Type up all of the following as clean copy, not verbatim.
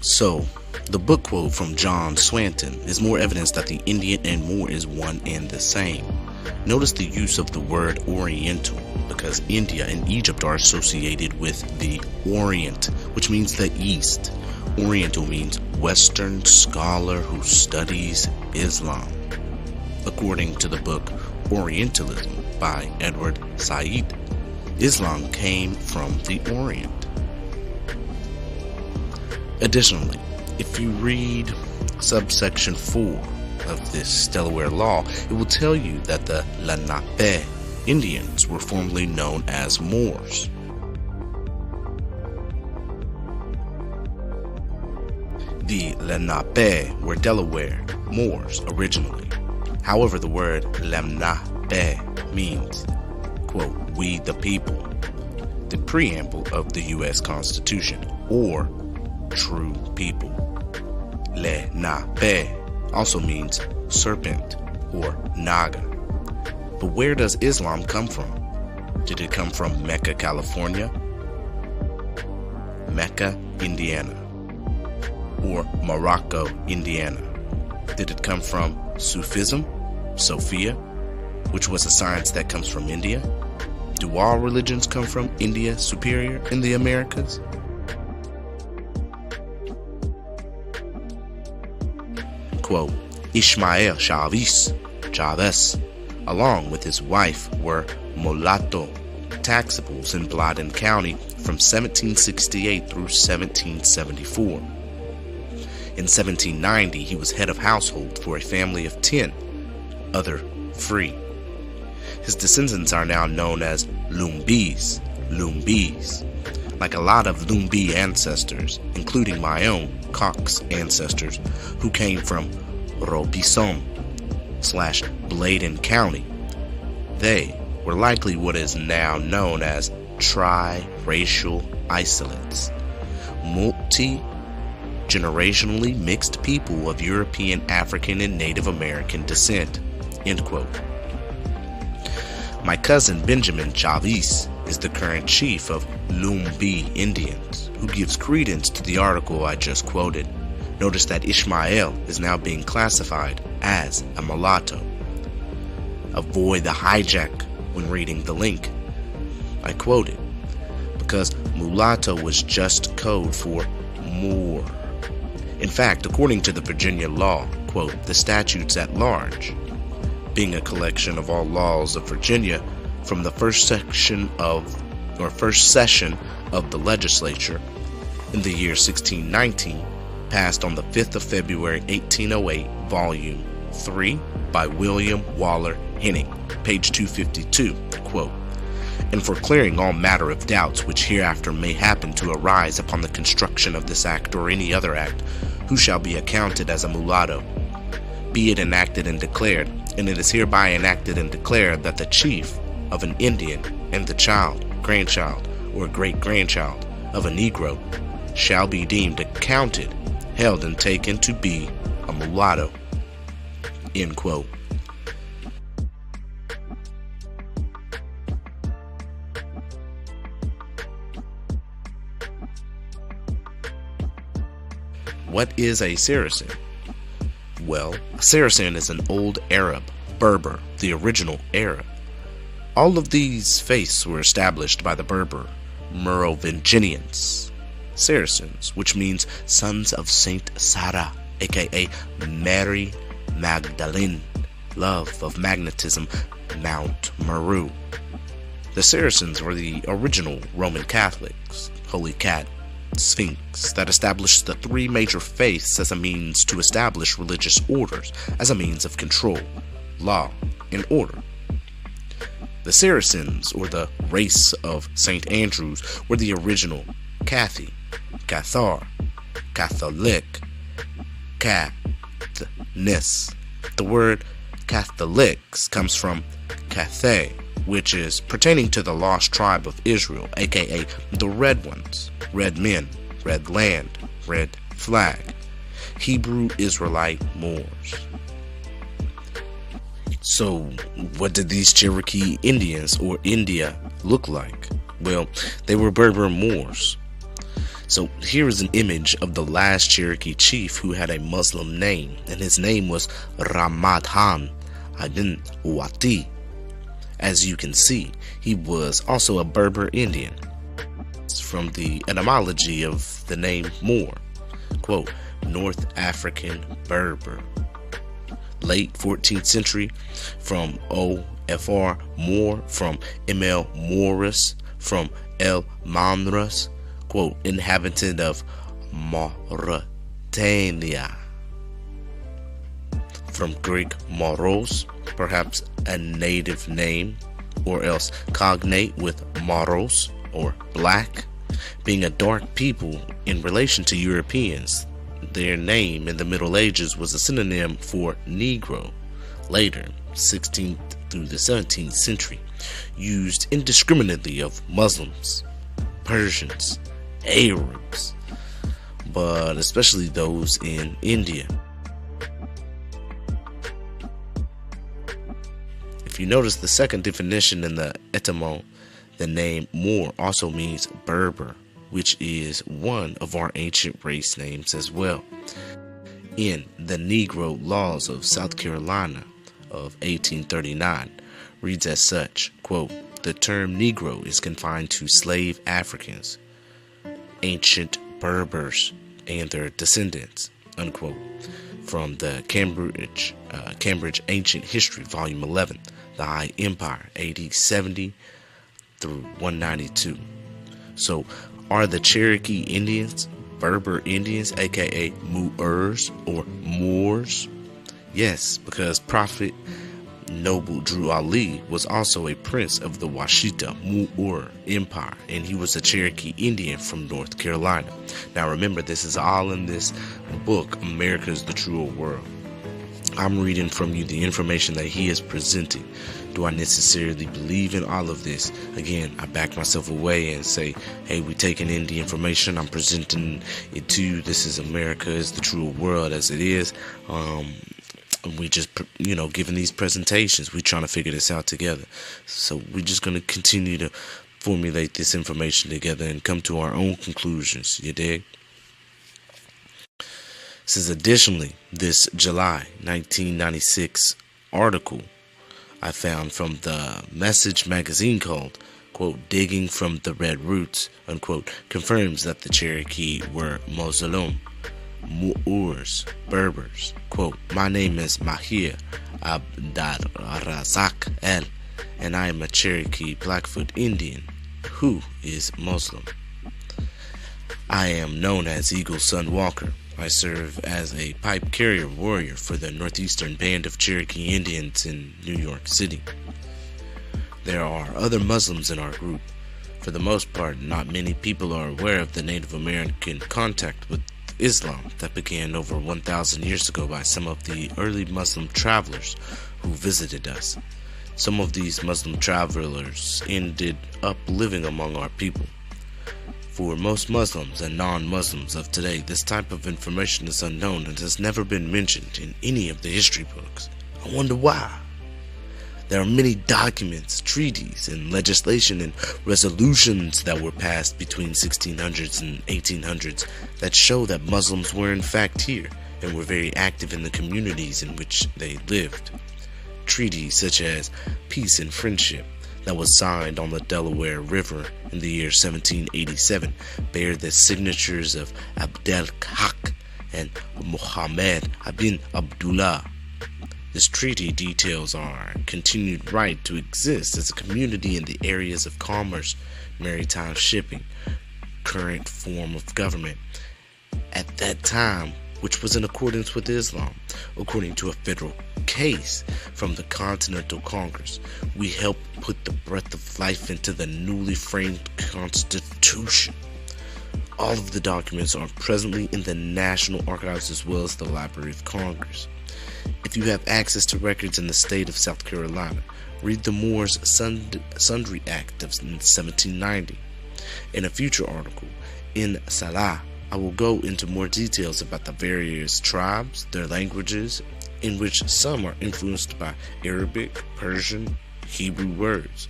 So, the book quote from John Swanton is more evidence that the Indian and Moor is one and the same. Notice the use of the word Oriental, because India and Egypt are associated with the Orient, which means the East. Oriental means Western scholar who studies Islam. According to the book Orientalism by Edward Said, Islam came from the Orient. Additionally, if you read subsection 4 of this Delaware law, it will tell you that the Lenape Indians were formerly known as Moors. The Lenape were Delaware Moors originally. However, the word Lenape means, quote, we the people, the preamble of the U.S. Constitution, or true people. Lenape also means serpent or naga. But where does Islam come from? Did it come from Mecca, California? Mecca, Indiana? Or Morocco, Indiana? Did it come from Sufism, Sophia, which was a science that comes from India? Do all religions come from India Superior in the Americas? Quote, Ishmael Chavez, along with his wife, were mulatto taxables in Bladen County from 1768 through 1774. In 1790, he was head of household for a family of 10 other free. His descendants are now known as Lumbis. Like a lot of Lumbi ancestors, including my own Cox ancestors, who came from Robeson/Bladen County. They were likely what is now known as tri-racial isolates, multi-generationally mixed people of European, African, and Native American descent. End quote. My cousin Benjamin Chavez is the current chief of Lumbi Indians, who gives credence to the article I just quoted. Notice that Ishmael is now being classified as a mulatto. Avoid the hijack when reading the link. I quoted because mulatto was just code for Moor. In fact, according to the Virginia law, quote, the statutes at large, being a collection of all laws of Virginia from the first session of the legislature in the year 1619, passed on the 5th of February 1808, volume 3 by William Waller Henning, page 252, quote, and for clearing all matter of doubts which hereafter may happen to arise upon the construction of this act or any other act, who shall be accounted as a mulatto, be it enacted and declared, and it is hereby enacted and declared that the chief of an Indian and the child, grandchild, or great-grandchild of a Negro shall be deemed accounted, held, and taken to be a mulatto. End quote. What is a Saracen? Well, a Saracen is an old Arab, Berber, the original Arab. All of these faiths were established by the Berber Merovingians, Saracens, which means sons of Saint Sarah, aka Mary Magdalene, love of magnetism, Mount Meru. The Saracens were the original Roman Catholics, Holy Cat, Sphinx, that established the three major faiths as a means to establish religious orders, as a means of control, law, and order. The Saracens, or the race of St. Andrews, were the original Cathar, Catholic, Cathnis. The word Catholics comes from Cathay, which is pertaining to the lost tribe of Israel, aka the Red Ones, Red Men, Red Land, Red Flag, Hebrew Israelite Moors. So, what did these Cherokee Indians or India look like? Well, they were Berber Moors. So here is an image of the last Cherokee chief who had a Muslim name, and his name was Ramadhan ibn Wati. As you can see, he was also a Berber Indian. From the etymology of the name Moor, quote, North African Berber. Late 14th century, from O.F.R. Moor, from M.L. Morris, from El Manras, quote, inhabitant of Mauritania. From Greek Moros, perhaps a native name, or else cognate with Moros, or black, being a dark people in relation to Europeans. Their name in the Middle Ages was a synonym for Negro. Later, 16th through the 17th century, used indiscriminately of Muslims, Persians, Arabs, but especially those in India. If you notice the second definition in the etymology, the name Moor also means Berber, which is one of our ancient race names as well. In the Negro Laws of South Carolina of 1839, reads as such, quote, the term Negro is confined to slave Africans, ancient Berbers, and their descendants, unquote. From the Cambridge Ancient History, Volume 11, The High Empire, AD 70 through 192. So, are the Cherokee Indians Berber Indians, aka Moors or Moors? Yes, because Prophet Noble Drew Ali was also a prince of the Washita Moor Empire, and he was a Cherokee Indian from North Carolina. Now remember, this is all in this book, America's the Truer World. I'm reading from you the information that he is presenting. Do I necessarily believe in all of this? Again, I back myself away and say, hey, we're taking in the information, I'm presenting it to you. This is America is the Truer World as it is. We just, giving these presentations. We're trying to figure this out together. So we're just going to continue to formulate this information together and come to our own conclusions. You dig? This is additionally this July 1996 article I found from the Message magazine called, quote, Digging from the Red Roots, unquote, confirms that the Cherokee were Muslim, Moors, Berbers. Quote, my name is Mahir Abdarazak El, and I am a Cherokee Blackfoot Indian who is Muslim. I am known as Eagle Sun Walker. I serve as a pipe carrier warrior for the Northeastern Band of Cherokee Indians in New York City. There are other Muslims in our group. For the most part, not many people are aware of the Native American contact with Islam that began over 1,000 years ago by some of the early Muslim travelers who visited us. Some of these Muslim travelers ended up living among our people. For most Muslims and non-Muslims of today, this type of information is unknown and has never been mentioned in any of the history books. I wonder why. There are many documents, treaties, and legislation and resolutions that were passed between 1600s and 1800s that show that Muslims were in fact here and were very active in the communities in which they lived. Treaties such as peace and friendship that was signed on the Delaware River in the year 1787 bear the signatures of Abdel Haq and Muhammad ibn Abdullah. This treaty details our continued right to exist as a community in the areas of commerce, maritime shipping, current form of government at that time, which was in accordance with Islam. According to a federal case from the Continental Congress, we helped put the breath of life into the newly framed Constitution. All of the documents are presently in the National Archives as well as the Library of Congress. If you have access to records in the state of South Carolina, read the Moors Sundry Act of 1790. In a future article, in Salah, I will go into more details about the various tribes, their languages, in which some are influenced by Arabic, Persian, Hebrew words.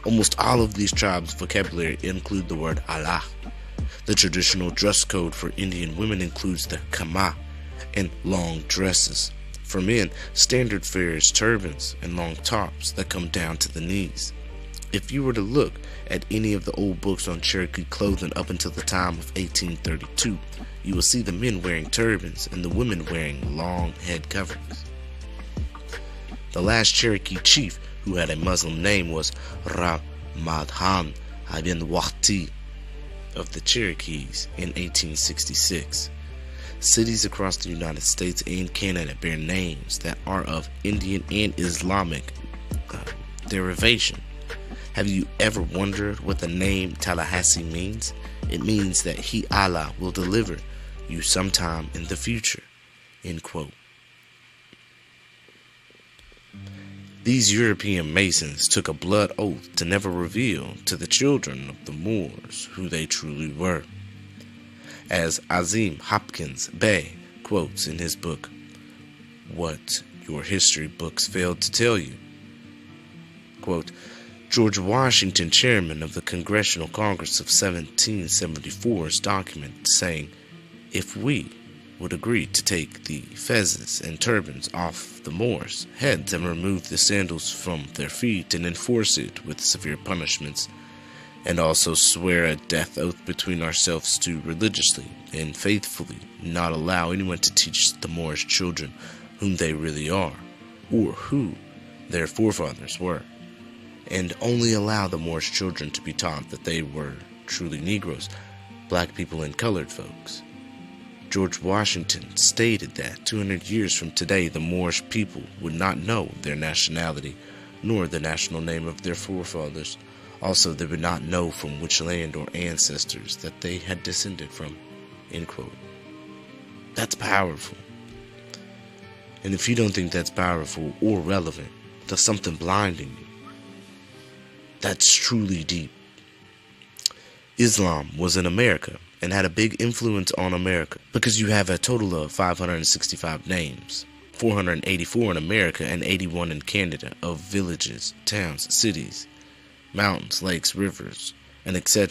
Almost all of these tribes' vocabulary include the word Allah. The traditional dress code for Indian women includes the kama and long dresses. For men, standard fare is turbans and long tops that come down to the knees. If you were to look at any of the old books on Cherokee clothing up until the time of 1832, you will see the men wearing turbans and the women wearing long head coverings. The last Cherokee chief who had a Muslim name was Ramadhan ibn Waqti of the Cherokees in 1866. Cities across the United States and Canada bear names that are of Indian and Islamic derivation. Have you ever wondered what the name Tallahassee means? It means that He Allah will deliver you sometime in the future. End quote. These European Masons took a blood oath to never reveal to the children of the Moors who they truly were. As Azim Hopkins Bey quotes in his book, "What Your History Books Failed to Tell You," quote, George Washington, chairman of the Congressional Congress of 1774's document saying, "If we would agree to take the fezzes and turbans off the Moors' heads and remove the sandals from their feet and enforce it with severe punishments, and also swear a death oath between ourselves to religiously and faithfully not allow anyone to teach the Moorish children whom they really are, or who their forefathers were, and only allow the Moorish children to be taught that they were truly Negroes, black people, and colored folks." George Washington stated that 200 years from today, the Moorish people would not know their nationality, nor the national name of their forefathers. Also, they would not know from which land or ancestors that they had descended from. End quote. That's powerful. And if you don't think that's powerful or relevant, there's something blinding you. That's truly deep. Islam was in America and had a big influence on America because you have a total of 565 names, 484 in America and 81 in Canada, of villages, towns, cities, mountains, lakes, rivers, and etc.